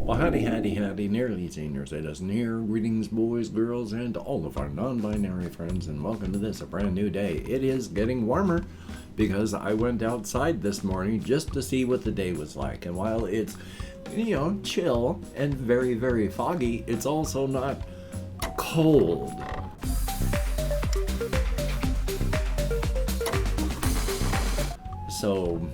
Well, howdy, nearly seniors. It is near. Greetings, boys, girls, and to all of our non-binary friends, and welcome to this, a brand new day. It is getting warmer because I went outside this morning just to see what the day was like. And while it's, chill and very, very foggy, it's also not cold. So,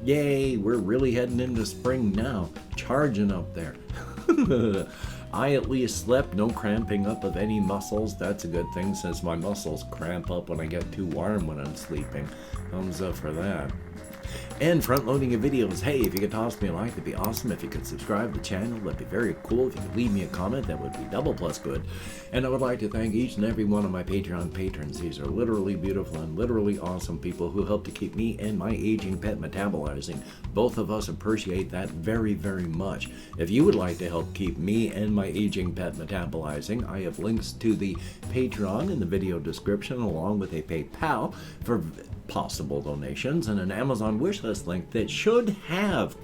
yay, we're really heading into spring now. Charging up there. I at least slept, no cramping up of any muscles. That's a good thing since my muscles cramp up when I get too warm when I'm sleeping. Thumbs up for that. And front-loading of videos. Hey, if you could toss me a like, that'd be awesome. If you could subscribe to the channel, that'd be very cool. If you could leave me a comment, that would be double plus good. And I would like to thank each and every one of my Patreon patrons. These are literally beautiful and literally awesome people who help to keep me and my aging pet metabolizing. Both of us appreciate that very, very much. If you would like to help keep me and my aging pet metabolizing, I have links to the Patreon in the video description, along with a PayPal for possible donations and an Amazon wishlist link that should have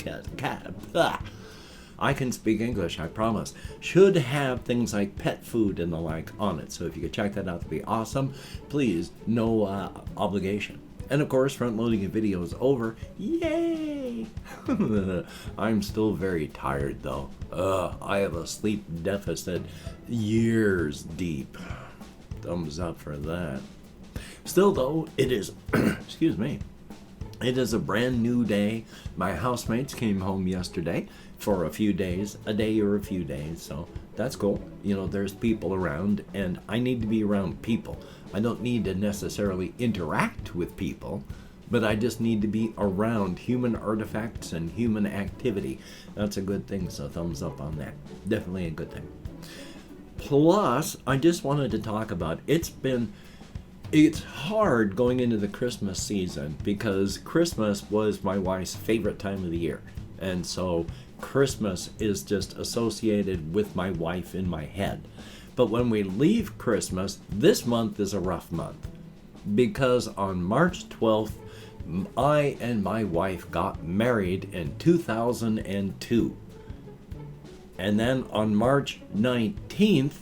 I can speak English, I promise. Should have things like pet food and the like on it. So if you could check that out, that'd be awesome. Please, no obligation. And of course, front-loading of videos over. Yay! I'm still very tired though. I have a sleep deficit years deep. Thumbs up for that. Still though, it is, excuse me, it is a brand new day. My housemates came home yesterday for a few days, a day or a few days, so that's cool. There's people around, and I need to be around people. I don't need to necessarily interact with people, but I just need to be around human artifacts and human activity. That's a good thing, so thumbs up on that. Definitely a good thing. Plus, I just wanted to talk about, it's hard going into the Christmas season because Christmas was my wife's favorite time of the year. And so Christmas is just associated with my wife in my head. But when we leave Christmas, this month is a rough month because on March 12th, I and my wife got married in 2002. And then on March 19th,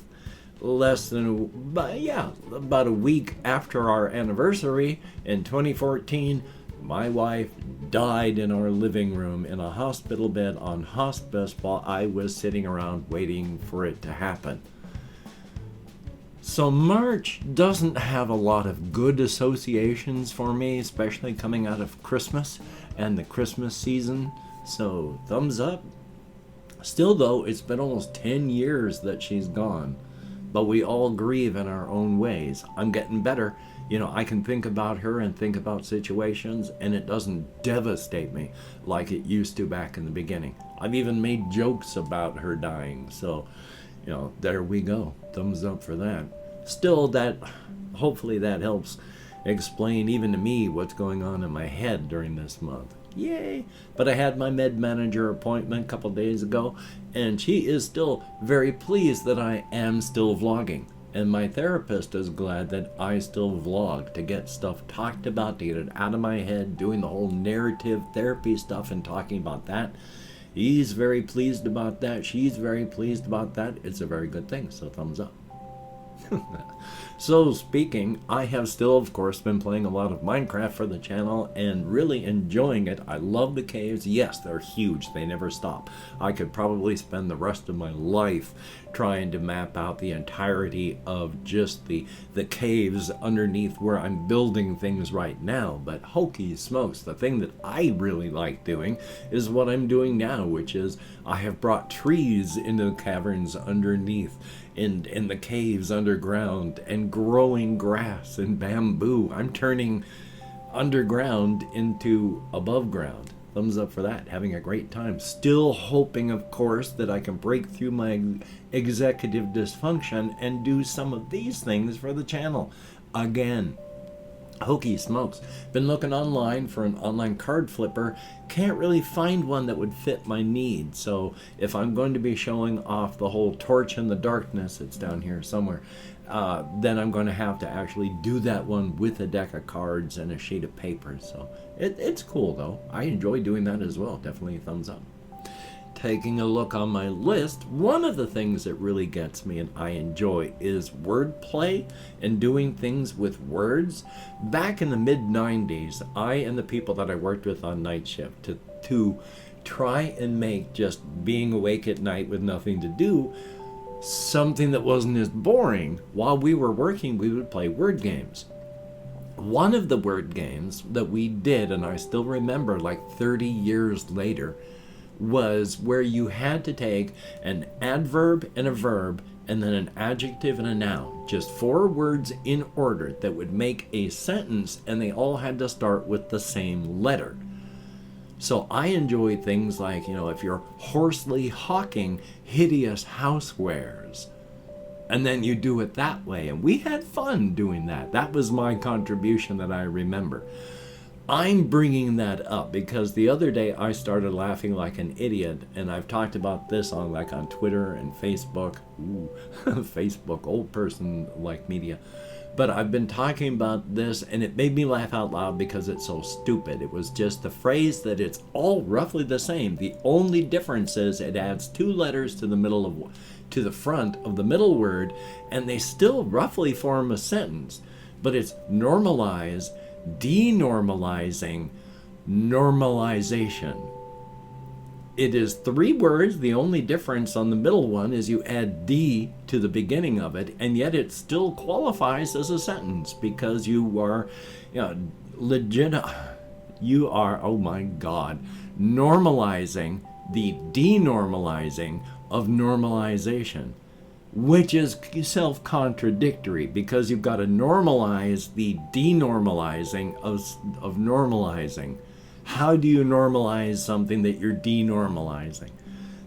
about a week after our anniversary in 2014, my wife died in our living room in a hospital bed on hospice while I was sitting around waiting for it to happen. So March doesn't have a lot of good associations for me, especially coming out of Christmas and the Christmas season. So thumbs up. Still though, it's been almost 10 years that she's gone. But we all grieve in our own ways. I'm getting better. I can think about her and think about situations, and it doesn't devastate me like it used to back in the beginning. I've even made jokes about her dying. So, there we go. Thumbs up for that. Still, hopefully that helps explain even to me what's going on in my head during this month. Yay! But I had my med manager appointment a couple days ago, and she is still very pleased that I am still vlogging. And my therapist is glad that I still vlog to get stuff talked about, to get it out of my head, doing the whole narrative therapy stuff and talking about that. He's very pleased about that. She's very pleased about that. It's a very good thing, so thumbs up. So speaking, I have still, of course, been playing a lot of Minecraft for the channel and really enjoying it. I love the caves. Yes, they're huge. They never stop. I could probably spend the rest of my life trying to map out the entirety of just the caves underneath where I'm building things right now. But hokey smokes, the thing that I really like doing is what I'm doing now, which is I have brought trees into the caverns underneath in the caves underground and growing grass and bamboo. I'm turning underground into above ground. Thumbs up for that. Having a great time. Still hoping, of course, that I can break through my executive dysfunction and do some of these things for the channel. Again, hokey smokes. Been looking online for an online card flipper. Can't really find one that would fit my needs. So if I'm going to be showing off the whole torch in the darkness, it's down here somewhere, then I'm going to have to actually do that one with a deck of cards and a sheet of paper. So it's cool though. I enjoy doing that as well. Definitely a thumbs up. taking a look on my list, one of the things that really gets me and I enjoy is wordplay and doing things with words. Back in the mid-90s, I and the people that I worked with on night shift to try and make just being awake at night with nothing to do something that wasn't as boring. While we were working, we would play word games. One of the word games that we did, and I still remember like 30 years later, was where you had to take an adverb and a verb and then an adjective and a noun. Just 4 words in order that would make a sentence, and they all had to start with the same letter. So I enjoy things like, if you're hoarsely hawking hideous housewares, and then you do it that way. And we had fun doing that. That was my contribution that I remember. I'm bringing that up because the other day I started laughing like an idiot, and I've talked about this on Twitter and Facebook. Ooh, Facebook, old person like media. But I've been talking about this, and it made me laugh out loud because it's so stupid. It was just the phrase that it's all roughly the same. The only difference is it adds 2 letters to the front of the middle word, and they still roughly form a sentence. But it's normalize, denormalizing, normalization. It is 3 words. The only difference on the middle one is you add D to the beginning of it, and yet it still qualifies as a sentence because you are, oh my God, normalizing the denormalizing of normalization, which is self-contradictory because you've got to normalize the denormalizing of normalizing. How do you normalize something that you're denormalizing?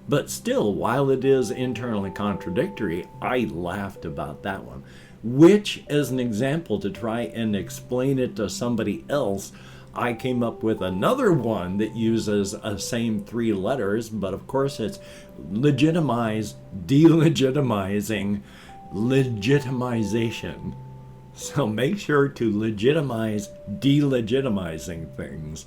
But still, while it is internally contradictory, I laughed about that one. Which, as an example, to try and explain it to somebody else, I came up with another one that uses the same 3 letters, but of course it's legitimize, delegitimizing, legitimization. So make sure to legitimize delegitimizing things.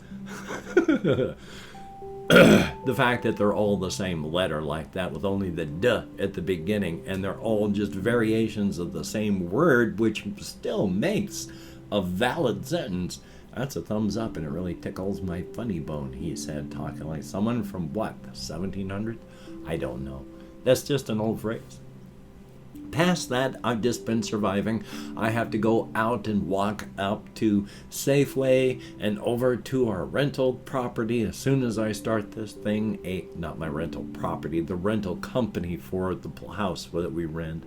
The fact that they're all the same letter like that with only the D at the beginning, and they're all just variations of the same word, which still makes a valid sentence. That's a thumbs up, and it really tickles my funny bone, he said, talking like someone from what, the 1700s? I don't know. That's just an old phrase. Past that, I've just been surviving. I have to go out and walk up to Safeway and over to our rental property as soon as I start this thing. Not my rental property, the rental company for the house that we rent.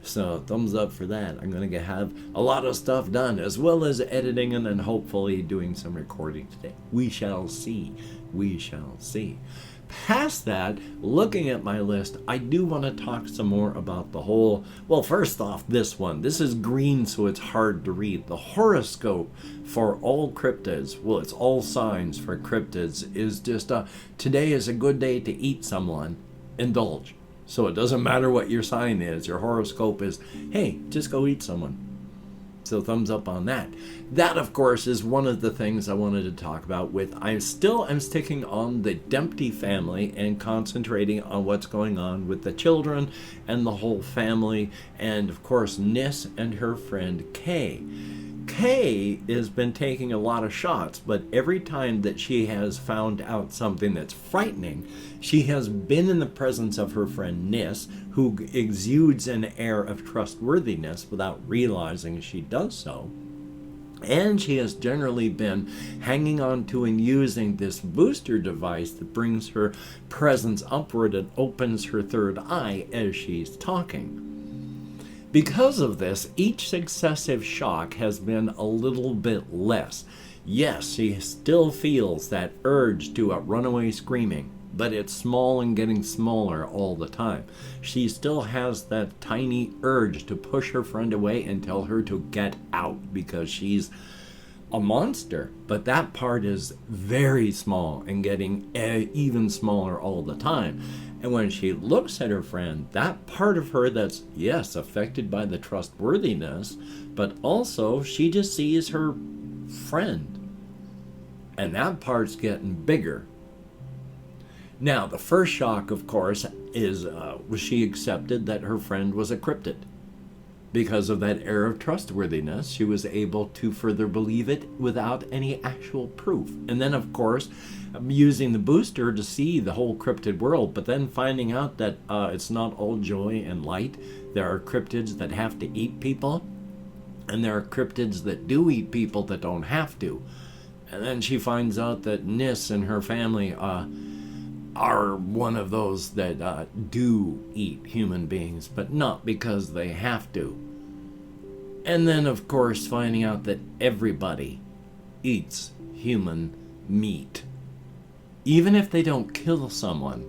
So thumbs up for that. I'm going to have a lot of stuff done, as well as editing and then hopefully doing some recording today. We shall see. We shall see. Past that, looking at my list, I do want to talk some more about the whole, well, first off, this one. This is green, so it's hard to read. The horoscope for all cryptids, well, it's all signs for cryptids, is just, today is a good day to eat someone. Indulge. So it doesn't matter what your sign is. Your horoscope is, hey, just go eat someone. So thumbs up on that. That, of course, is one of the things I wanted to talk about with, I'm sticking on the Dempty family and concentrating on what's going on with the children and the whole family, and, of course, Niss and her friend Kay. Kay has been taking a lot of shots, but every time that she has found out something that's frightening, she has been in the presence of her friend Niss, who exudes an air of trustworthiness without realizing she does so. And she has generally been hanging on to and using this booster device that brings her presence upward and opens her third eye as she's talking. Because of this, each successive shock has been a little bit less. Yes, she still feels that urge to run away screaming, but it's small and getting smaller all the time. She still has that tiny urge to push her friend away and tell her to get out because she's a monster, but that part is very small and getting even smaller all the time. And when she looks at her friend, that part of her that's, yes, affected by the trustworthiness, but also she just sees her friend. And that part's getting bigger. Now, the first shock, of course, is was she accepted that her friend was a cryptid. Because of that air of trustworthiness, she was able to further believe it without any actual proof. And then, of course, using the booster to see the whole cryptid world, but then finding out that it's not all joy and light. There are cryptids that have to eat people, and there are cryptids that do eat people that don't have to. And then she finds out that Niss and her family are one of those that do eat human beings, but not because they have to. And then, of course, finding out that everybody eats human meat. Even if they don't kill someone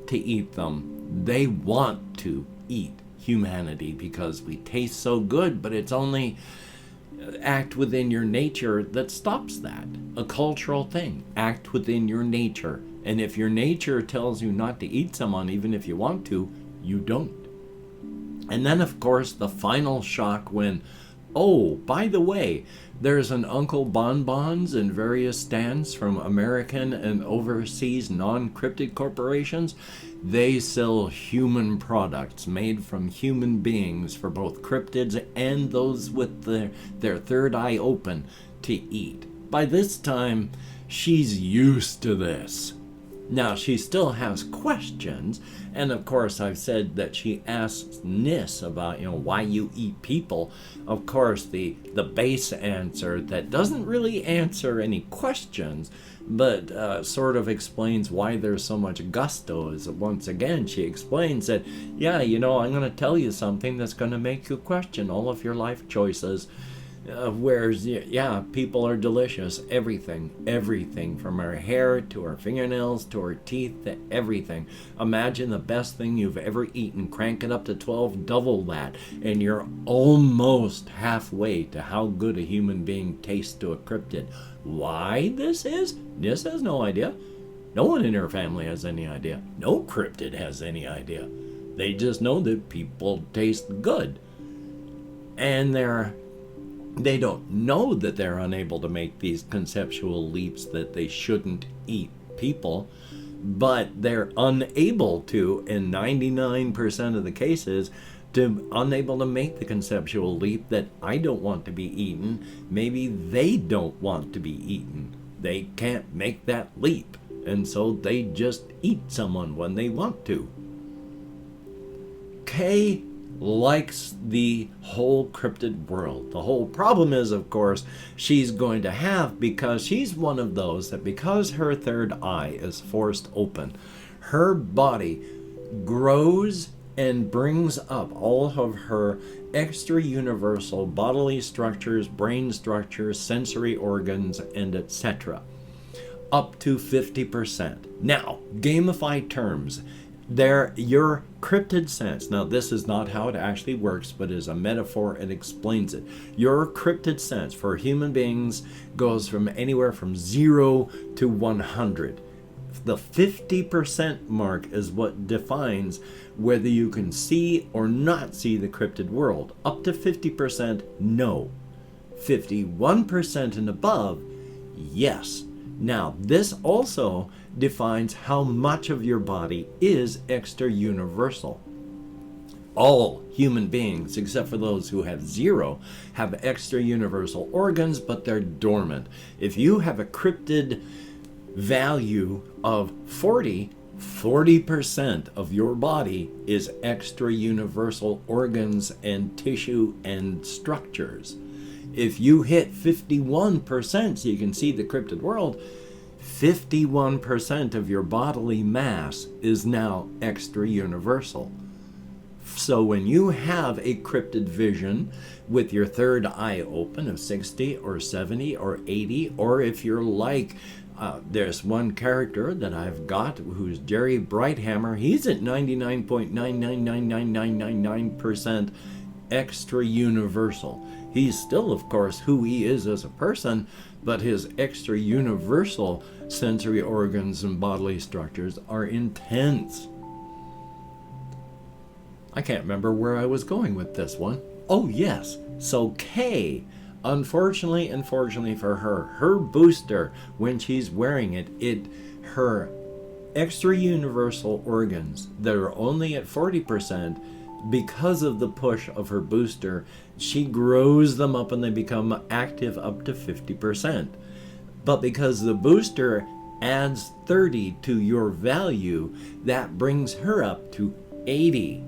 to eat them, they want to eat humanity because we taste so good, but it's only act within your nature that stops that. A cultural thing. Act within your nature. And if your nature tells you not to eat someone, even if you want to, you don't. And then, of course, the final shock when, oh, by the way, there's an Uncle Bonbons in various stands from American and overseas non-cryptid corporations. They sell human products made from human beings for both cryptids and those with their third eye open to eat. By this time, she's used to this. Now, she still has questions, and of course I've said that she asks Niss about, why you eat people. Of course, the base answer that doesn't really answer any questions, but sort of explains why there's so much gusto is once again she explains that, yeah, I'm going to tell you something that's going to make you question all of your life choices. Whereas, yeah, people are delicious. Everything from our hair to our fingernails to our teeth to everything. Imagine the best thing you've ever eaten. Crank it up to 12, double that, and you're almost halfway to how good a human being tastes to a cryptid. Why this is? Niss has no idea. No one in her family has any idea. No cryptid has any idea. They just know that people taste good. And they don't know that they're unable to make these conceptual leaps that they shouldn't eat people, but they're unable to, in 99% of the cases, unable to make the conceptual leap that I don't want to be eaten. Maybe they don't want to be eaten. They can't make that leap, and so they just eat someone when they want to. Kay likes the whole cryptid world. The whole problem is, of course, she's going to have, because she's one of those that because her third eye is forced open, her body grows and brings up all of her extra universal bodily structures, brain structures, sensory organs, and etc. up to 50%. Now, gamified terms. Your cryptid sense, now this is not how it actually works, but is a metaphor, it explains it. Your cryptid sense for human beings goes from anywhere from 0 to 100. The 50% mark is what defines whether you can see or not see the cryptid world. Up to 50%, no. 51% and above, yes. Now, this also defines how much of your body is extra universal. All human beings, except for those who have 0, have extra universal organs, but they're dormant. If you have a cryptid value of 40% of your body is extra universal organs and tissue and structures. If you hit 51% so you can see the cryptid world, 51% of your bodily mass is now extra universal. So when you have a cryptid vision with your third eye open of 60 or 70 or 80, or if you're like, there's one character that I've got who's Jerry Brighthammer, he's at 99.9999999% extra universal. He's still, of course, who he is as a person, but his extra universal sensory organs and bodily structures are intense. I can't remember where I was going with this one. Oh, yes. So Kay, unfortunately for her booster, when she's wearing it, her extra universal organs that are only at 40%. Because of the push of her booster, she grows them up and they become active up to 50%. But because the booster adds 30 to your value, that brings her up to 80.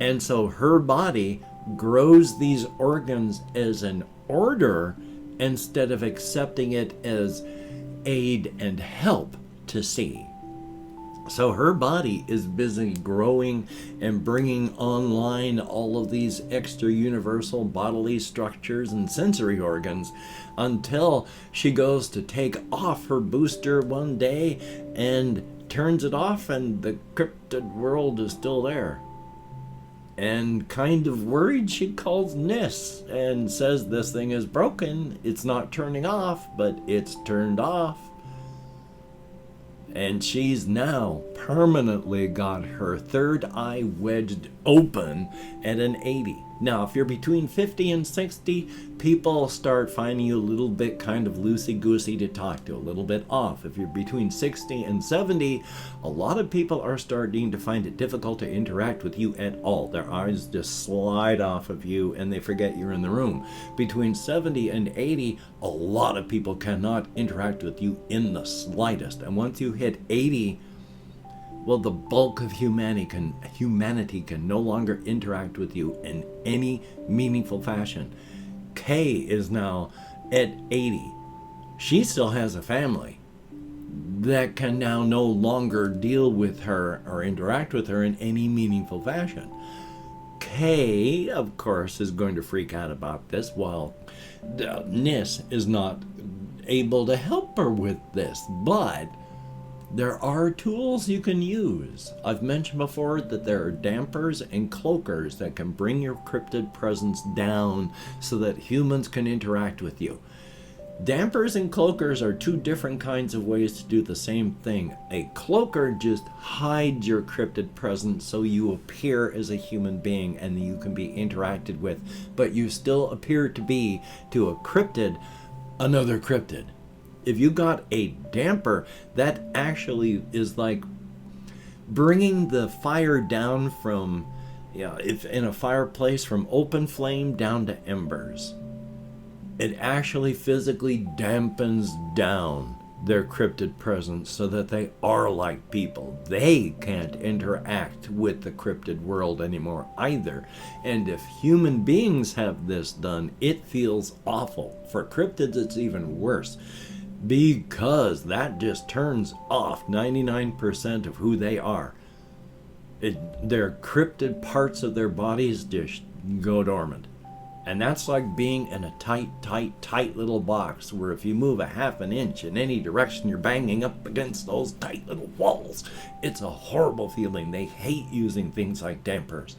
And so her body grows these organs as an order instead of accepting it as aid and help to see. So her body is busy growing and bringing online all of these extra universal bodily structures and sensory organs until she goes to take off her booster one day and turns it off, and the cryptid world is still there. And kind of worried, she calls Niss and says this thing is broken. It's not turning off, but it's turned off. And she's now permanently got her third eye wedged open at an 80. Now, if you're between 50 and 60, people start finding you a little bit kind of loosey-goosey to talk to, a little bit off. If you're between 60 and 70, a lot of people are starting to find it difficult to interact with you at all. Their eyes just slide off of you and they forget you're in the room. Between 70 and 80, a lot of people cannot interact with you in the slightest. And once you hit 80, well, the bulk of humanity can no longer interact with you in any meaningful fashion. Kay is now at 80. She still has a family that can now no longer deal with her or interact with her in any meaningful fashion. Kay, of course, is going to freak out about this, while Niss is not able to help her with this, but there are tools you can use. I've mentioned before that there are dampers and cloakers that can bring your cryptid presence down so that humans can interact with you. Dampers and cloakers are two different kinds of ways to do the same thing. A cloaker just hides your cryptid presence so you appear as a human being and you can be interacted with, but you still appear to be, to a cryptid, another cryptid. If you got a damper, that actually is like bringing the fire down from, if in a fireplace, from open flame down to embers. It actually physically dampens down their cryptid presence so that they are like people. They can't interact with the cryptid world anymore either. And if human beings have this done, it feels awful. For cryptids, it's even worse, because that just turns off 99% of who they are. Their cryptid parts of their bodies just go dormant. And that's like being in a tight little box where if you move a half an inch in any direction, you're banging up against those tight little walls. It's a horrible feeling. They hate using things like dampers.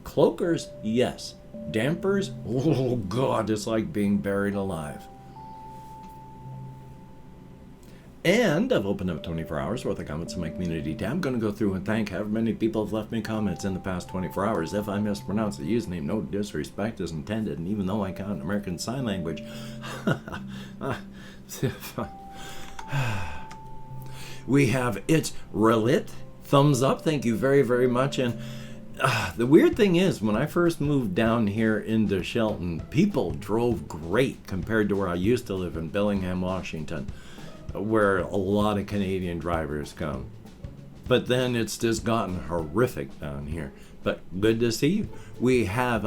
Cloakers, yes. Dampers, oh God, it's like being buried alive. And I've opened up 24 hours worth of comments in my community tab. I'm going to go through and thank however many people have left me comments in the past 24 hours. If I mispronounce the username, no disrespect is intended. And even though I count American Sign Language, we have It's Relit. Thumbs up. Thank you very, very much. And the weird thing is, when I first moved down here into Shelton, people drove great compared to where I used to live in Bellingham, Washington, where a lot of Canadian drivers come. But then it's just gotten horrific down here. But good to see you. We have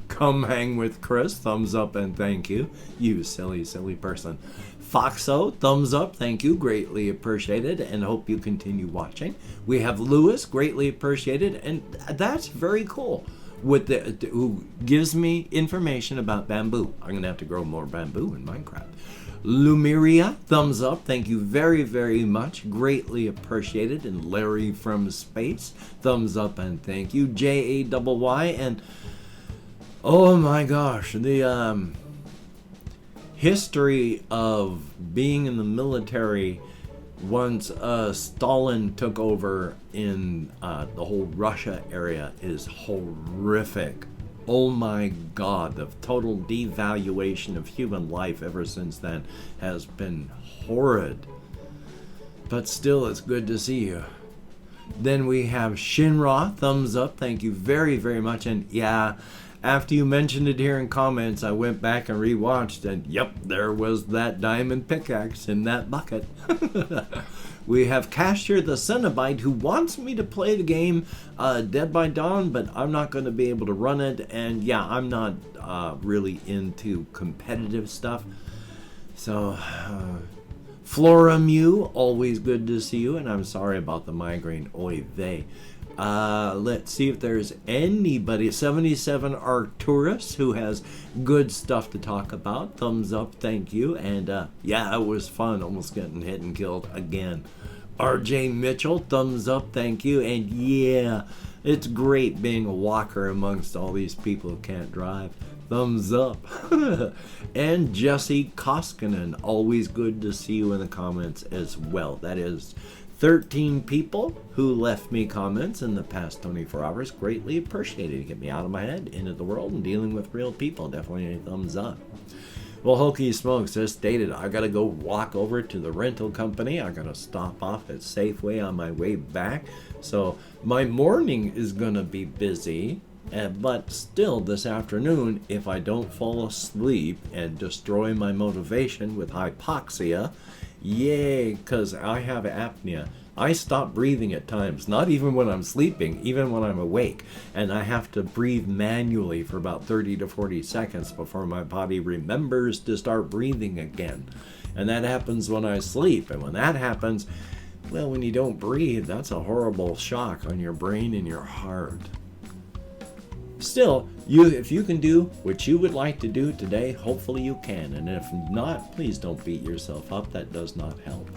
Come Hang with Chris, thumbs up and thank you. You silly person. Foxo, thumbs up, thank you, greatly appreciated, and hope you continue watching. We have Lewis, greatly appreciated, and that's very cool. Who gives me information about bamboo. I'm gonna have to grow more bamboo in Minecraft. Lumiria, thumbs up, thank you very, very much, greatly appreciated. And Larry from Space, thumbs up and thank you. JAYY, and oh my gosh, the history of being in the military once Stalin took over in the whole Russia area is horrific. Oh my God, the total devaluation of human life ever since then has been horrid. but still, it's good to see you. Then we have Shinra, thumbs up, thank you very, very much. And yeah, after you mentioned it here in comments, I went back and rewatched, and yep, there was that diamond pickaxe in that bucket. We have Cashier the Cenobite, who wants me to play the game Dead by Dawn, but I'm not going to be able to run it. And yeah, I'm not really into competitive stuff. So, Flora Mew, always good to see you, and I'm sorry about the migraine. Oy vey. Let's see if there's anybody. 77 Arcturus, who has good stuff to talk about. Thumbs up, thank you. And yeah, it was fun, almost getting hit and killed again. RJ Mitchell, thumbs up, thank you. And yeah, it's great being a walker amongst all these people who can't drive. Thumbs up. And Jesse Koskinen, always good to see you in the comments as well. That is 13 people who left me comments in the past 24 hours. Greatly appreciated. Get me out of my head, into the world, and dealing with real people. Definitely a thumbs up. Well, Hokey Smokes just stated, I gotta go walk over to the rental company. I gotta stop off at Safeway on my way back. So my morning is gonna be busy. But still, this afternoon, if I don't fall asleep and destroy my motivation with hypoxia, yay, because I have apnea. I stop breathing at times, not even when I'm sleeping, even when I'm awake. And I have to breathe manually for about 30 to 40 seconds before my body remembers to start breathing again. And that happens when I sleep. And when that happens, well, when you don't breathe, that's a horrible shock on your brain and your heart. Still, if you can do what you would like to do today, hopefully you can. And if not, please don't beat yourself up. That does not help.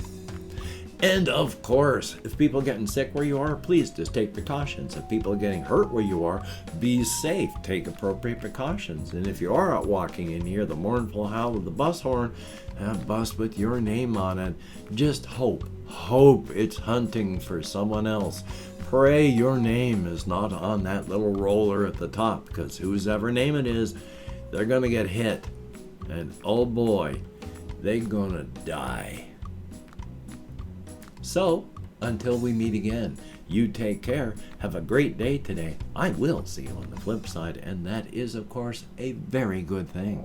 And of course, if people are getting sick where you are, please just take precautions. If people are getting hurt where you are, be safe. Take appropriate precautions. And if you are out walking and hear the mournful howl of the bus horn, a bus with your name on it, just hope it's hunting for someone else. Pray your name is not on that little roller at the top, because whoever name it is, they're gonna get hit. And oh boy, they're gonna die. So, until we meet again, you take care. Have a great day today. I will see you on the flip side, and that is, of course, a very good thing.